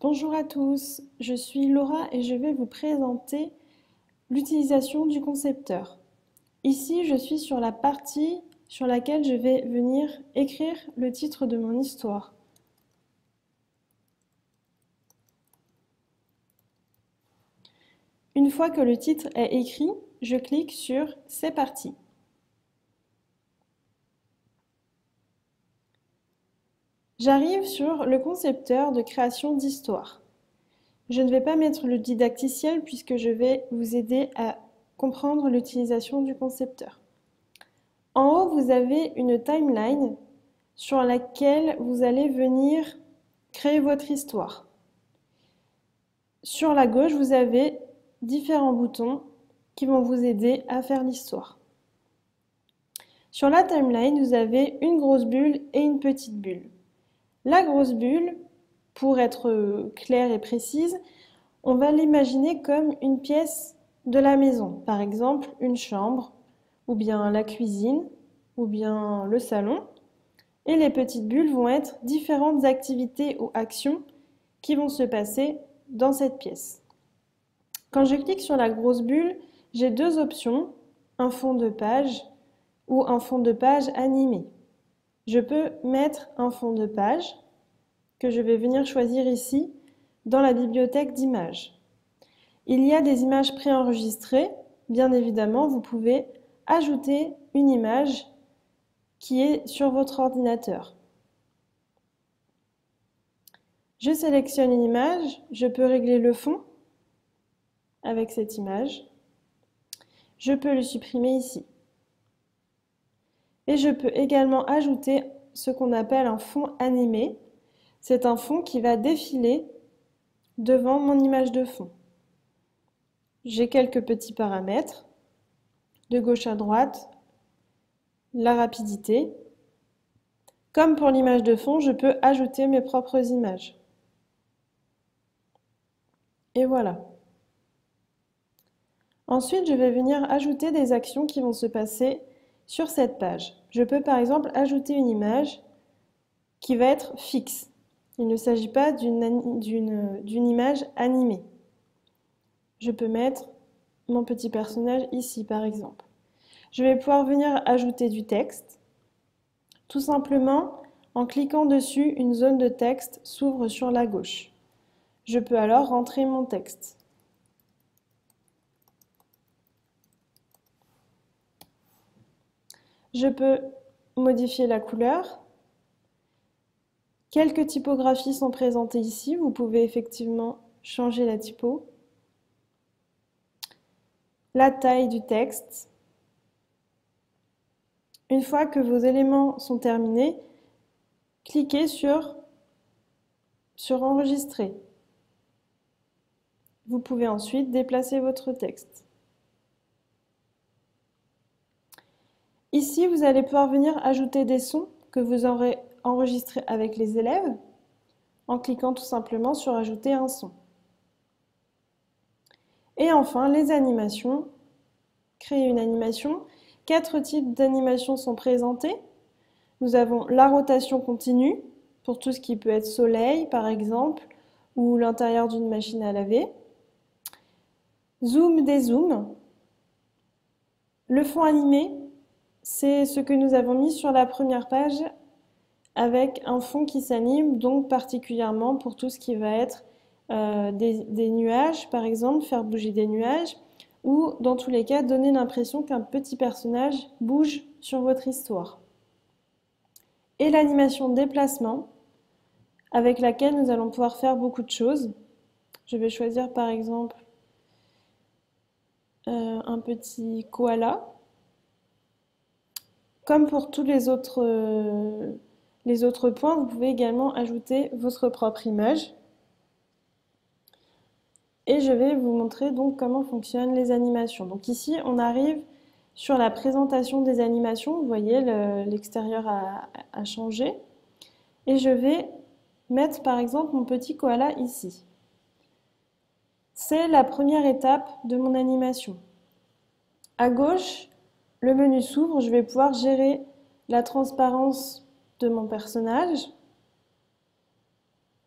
Bonjour à tous, je suis Laura et je vais vous présenter l'utilisation du concepteur. Ici, je suis sur la partie sur laquelle je vais venir écrire le titre de mon histoire. Une fois que le titre est écrit, je clique sur « C'est parti ». J'arrive sur le concepteur de création d'histoire. Je ne vais pas mettre le didacticiel puisque je vais vous aider à comprendre l'utilisation du concepteur. En haut, vous avez une timeline sur laquelle vous allez venir créer votre histoire. Sur la gauche, vous avez différents boutons qui vont vous aider à faire l'histoire. Sur la timeline, vous avez une grosse bulle et une petite bulle. La grosse bulle, pour être claire et précise, on va l'imaginer comme une pièce de la maison, par exemple une chambre, ou bien la cuisine, ou bien le salon. Et les petites bulles vont être différentes activités ou actions qui vont se passer dans cette pièce. Quand je clique sur la grosse bulle, j'ai deux options, un fond de page ou un fond de page animé. Je peux mettre un fond de page que je vais venir choisir ici dans la bibliothèque d'images. Il y a des images préenregistrées. Bien évidemment, vous pouvez ajouter une image qui est sur votre ordinateur. Je sélectionne une image, je peux régler le fond avec cette image. Je peux le supprimer ici. Et je peux également ajouter ce qu'on appelle un fond animé. C'est un fond qui va défiler devant mon image de fond. J'ai quelques petits paramètres, de gauche à droite, la rapidité. Comme pour l'image de fond, je peux ajouter mes propres images. Et voilà. Ensuite, je vais venir ajouter des actions qui vont se passer sur cette page. Je peux par exemple ajouter une image qui va être fixe. Il ne s'agit pas d'une image animée. Je peux mettre mon petit personnage ici par exemple. Je vais pouvoir venir ajouter du texte. Tout simplement, en cliquant dessus, une zone de texte s'ouvre sur la gauche. Je peux alors rentrer mon texte. Je peux modifier la couleur. Quelques typographies sont présentées ici. Vous pouvez effectivement changer la typo. La taille du texte. Une fois que vos éléments sont terminés, cliquez sur Enregistrer. Vous pouvez ensuite déplacer votre texte. Ici, vous allez pouvoir venir ajouter des sons que vous aurez enregistrés avec les élèves en cliquant tout simplement sur Ajouter un son. Et enfin, les animations. Créer une animation. 4 types d'animations sont présentés. Nous avons la rotation continue, pour tout ce qui peut être soleil par exemple, ou l'intérieur d'une machine à laver. Zoom, dézoom. Le fond animé, c'est ce que nous avons mis sur la première page avec un fond qui s'anime, donc particulièrement pour tout ce qui va être des nuages, par exemple, faire bouger des nuages, ou dans tous les cas, donner l'impression qu'un petit personnage bouge sur votre histoire. Et l'animation déplacement, avec laquelle nous allons pouvoir faire beaucoup de choses. Je vais choisir par exemple un petit koala. Comme pour tous les autres points, vous pouvez également ajouter votre propre image. Et je vais vous montrer donc comment fonctionnent les animations. Donc ici, on arrive sur la présentation des animations. Vous voyez, l'extérieur a changé. Et je vais mettre par exemple mon petit koala ici. C'est la première étape de mon animation. À gauche, le menu s'ouvre, je vais pouvoir gérer la transparence de mon personnage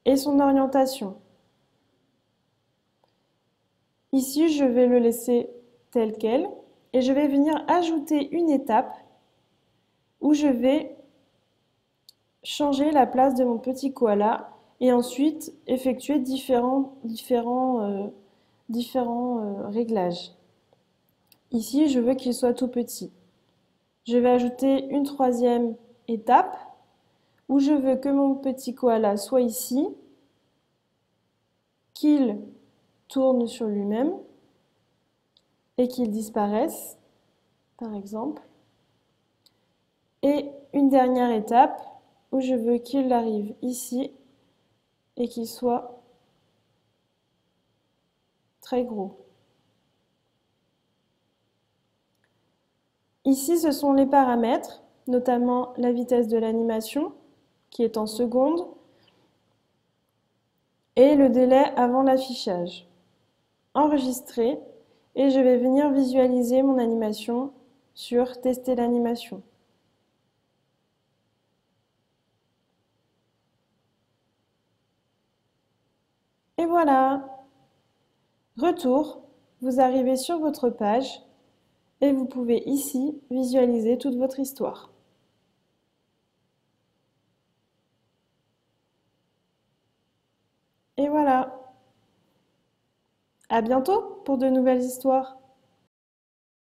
et son orientation. Ici, je vais le laisser tel quel et je vais venir ajouter une étape où je vais changer la place de mon petit koala et ensuite effectuer différents réglages. Ici, je veux qu'il soit tout petit. Je vais ajouter une troisième étape où je veux que mon petit koala soit ici, qu'il tourne sur lui-même et qu'il disparaisse, par exemple. Et une dernière étape où je veux qu'il arrive ici et qu'il soit très gros. Ici, ce sont les paramètres, notamment la vitesse de l'animation, qui est en secondes, et le délai avant l'affichage. Enregistrer, et je vais venir visualiser mon animation sur Tester l'animation. Et voilà! Retour, vous arrivez sur votre page et vous pouvez ici visualiser toute votre histoire. Et voilà! À bientôt pour de nouvelles histoires!